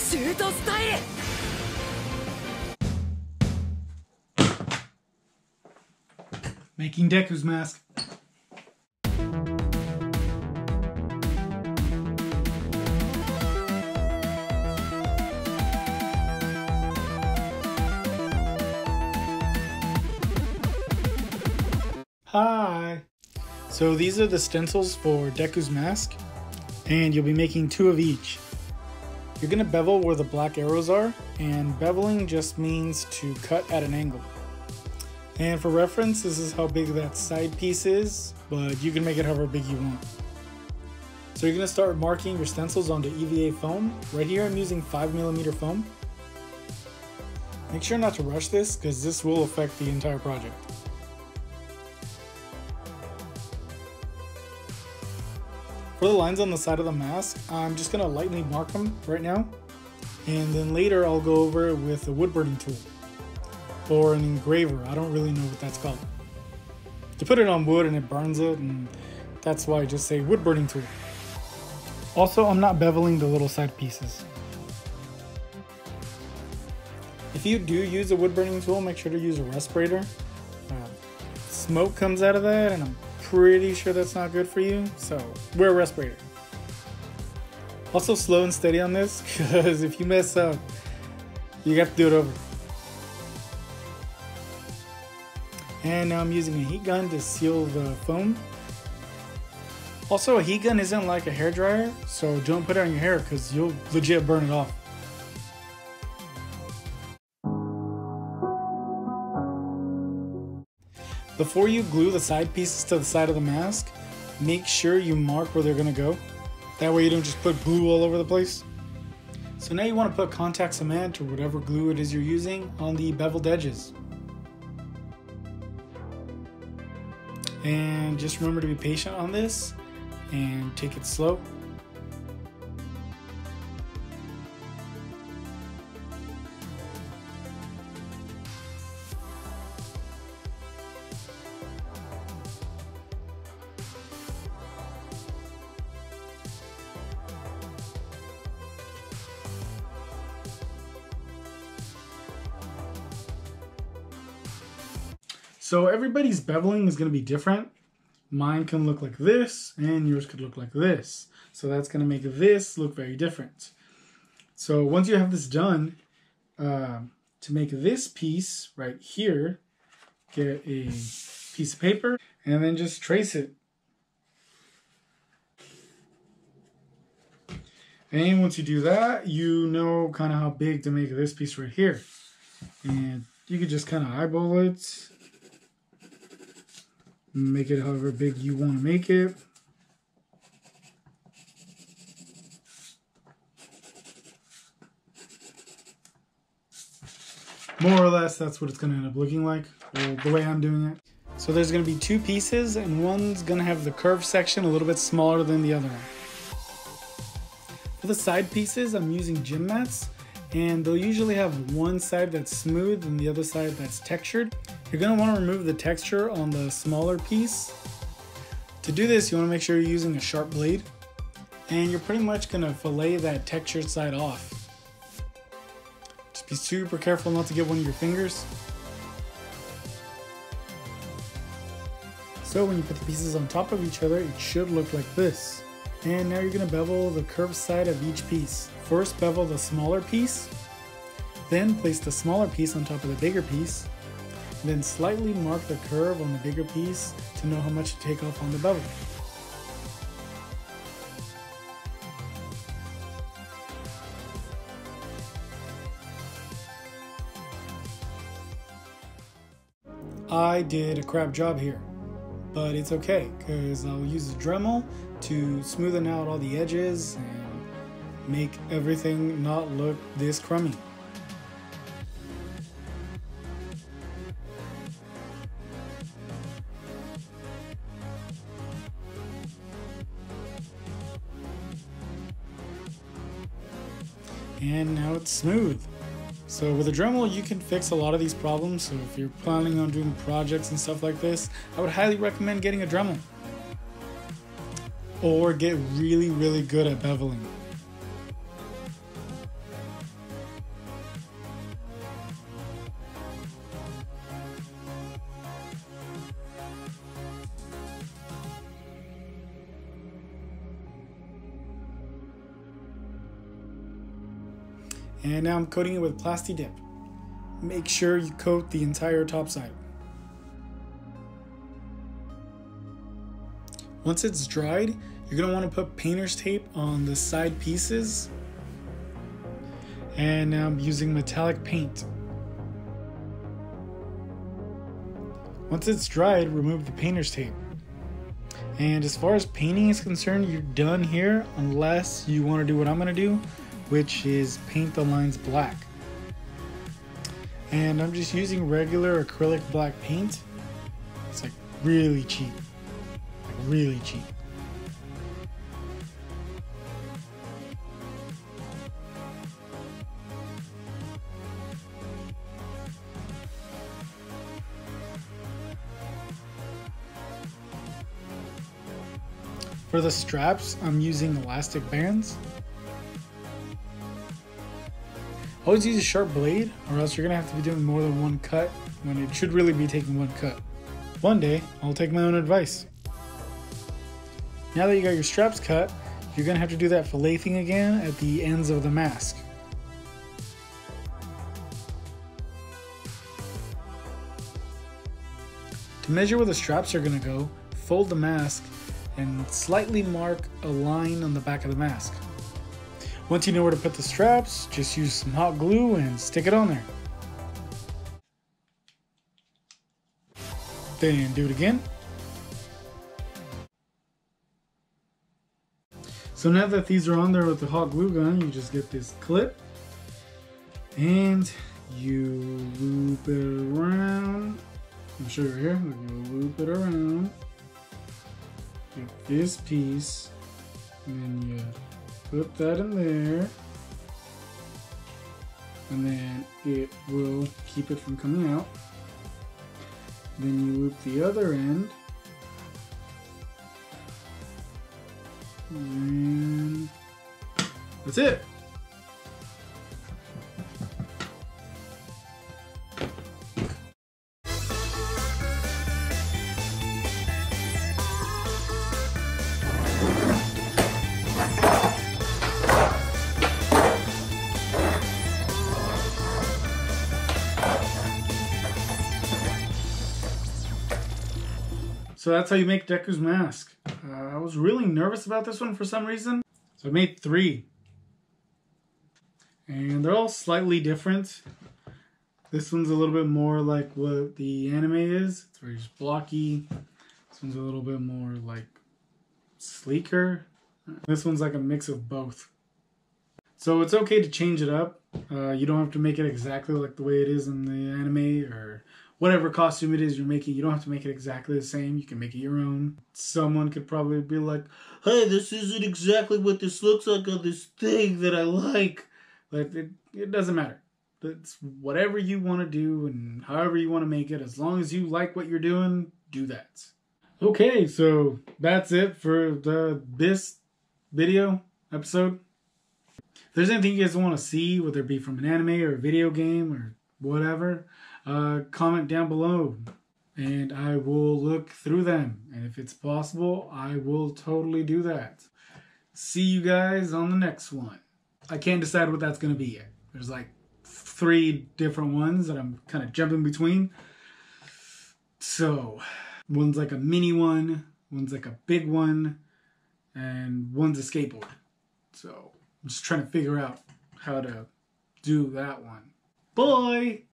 シュートスタイル。 Making Deku's mask. Hi! So these are the stencils for Deku's mask, and you'll be making 2 of each. You're gonna bevel where the black arrows are, and beveling just means to cut at an angle. And for reference, this is how big that side piece is, but you can make it however big you want. So you're gonna start marking your stencils onto EVA foam. Right here I'm using 5mm foam. Make sure not to rush this, because this will affect the entire project. For the lines on the side of the mask, I'm just gonna lightly mark them right now. And then later I'll go over it with a wood burning tool. Or an engraver, I don't really know what that's called. You put it on wood and it burns it, and that's why I just say wood burning tool. Also, I'm not beveling the little side pieces. If you do use a wood burning tool, make sure to use a respirator. Smoke comes out of that, and I'm pretty sure that's not good for you, so wear a respirator. Also, slow and steady on this, because if you mess up, you have to do it over. And now I'm using a heat gun to seal the foam. Also, a heat gun isn't like a hairdryer, so don't put it on your hair because you'll legit burn it off. Before you glue the side pieces to the side of the mask, make sure you mark where they're gonna go. That way you don't just put glue all over the place. So now you want to put contact cement or whatever glue it is you're using on the beveled edges. And just remember to be patient on this and take it slow. So everybody's beveling is going to be different. Mine can look like this, and yours could look like this. So that's going to make this look very different. So once you have this done, to make this piece right here, get a piece of paper, and then just trace it. And once you do that, you know kind of how big to make this piece right here. And you could just kind of eyeball it. Make it however big you want to make it. More or less, that's what it's going to end up looking like, or the way I'm doing it. So there's going to be 2 pieces, and one's going to have the curved section a little bit smaller than the other one. For the side pieces, I'm using gym mats, and they'll usually have one side that's smooth and the other side that's textured. You're going to want to remove the texture on the smaller piece. To do this, you want to make sure you're using a sharp blade, and you're pretty much going to fillet that textured side off. Just be super careful not to get one of your fingers. So when you put the pieces on top of each other, it should look like this. And now you're going to bevel the curved side of each piece. First bevel the smaller piece, then place the smaller piece on top of the bigger piece, then slightly mark the curve on the bigger piece to know how much to take off on the bevel. I did a crap job here, but it's okay because I'll use a Dremel to smoothen out all the edges and make everything not look this crummy. And now it's smooth. So with a Dremel, you can fix a lot of these problems. So if you're planning on doing projects and stuff like this, I would highly recommend getting a Dremel. Or get really, really good at beveling. And now I'm coating it with Plasti Dip. Make sure you coat the entire top side. Once it's dried, you're going to want to put painter's tape on the side pieces. And now I'm using metallic paint. Once it's dried, remove the painter's tape. And as far as painting is concerned, you're done here unless you want to do what I'm going to do, which is paint the lines black. And I'm just using regular acrylic black paint. It's like really cheap. Like really cheap. For the straps, I'm using elastic bands. Always use a sharp blade, or else you're gonna have to be doing more than one cut when it should really be taking one cut. One day, I'll take my own advice. Now that you got your straps cut, you're gonna have to do that fillet thing again at the ends of the mask. To measure where the straps are gonna go, fold the mask and slightly mark a line on the back of the mask. Once you know where to put the straps, just use some hot glue and stick it on there. Then do it again. So now that these are on there with the hot glue gun, you just get this clip and you loop it around. I'll show you here. You loop it around. Get this piece, and then you put that in there, and then it will keep it from coming out. Then you loop the other end, and that's it. So that's how you make Deku's mask. I was really nervous about this one for some reason. So I made 3. And they're all slightly different. This one's a little bit more like what the anime is. It's very just blocky. This one's a little bit more like sleeker. This one's like a mix of both. So it's okay to change it up. You don't have to make it exactly like the way it is in the anime or whatever costume it is you're making. You don't have to make it exactly the same. You can make it your own. Someone could probably be like, hey, this isn't exactly what this looks like on this thing that I like. But it doesn't matter. It's whatever you want to do and however you want to make it. As long as you like what you're doing, do that. Okay, so that's it for this video episode. If there's anything you guys want to see, whether it be from an anime or a video game or whatever, comment down below and I will look through them. And if it's possible, I will totally do that. See you guys on the next one. I can't decide what that's going to be yet. There's like 3 different ones that I'm kind of jumping between. So one's like a mini one, one's like a big one, and one's a skateboard. So I'm just trying to figure out how to do that one. Bye!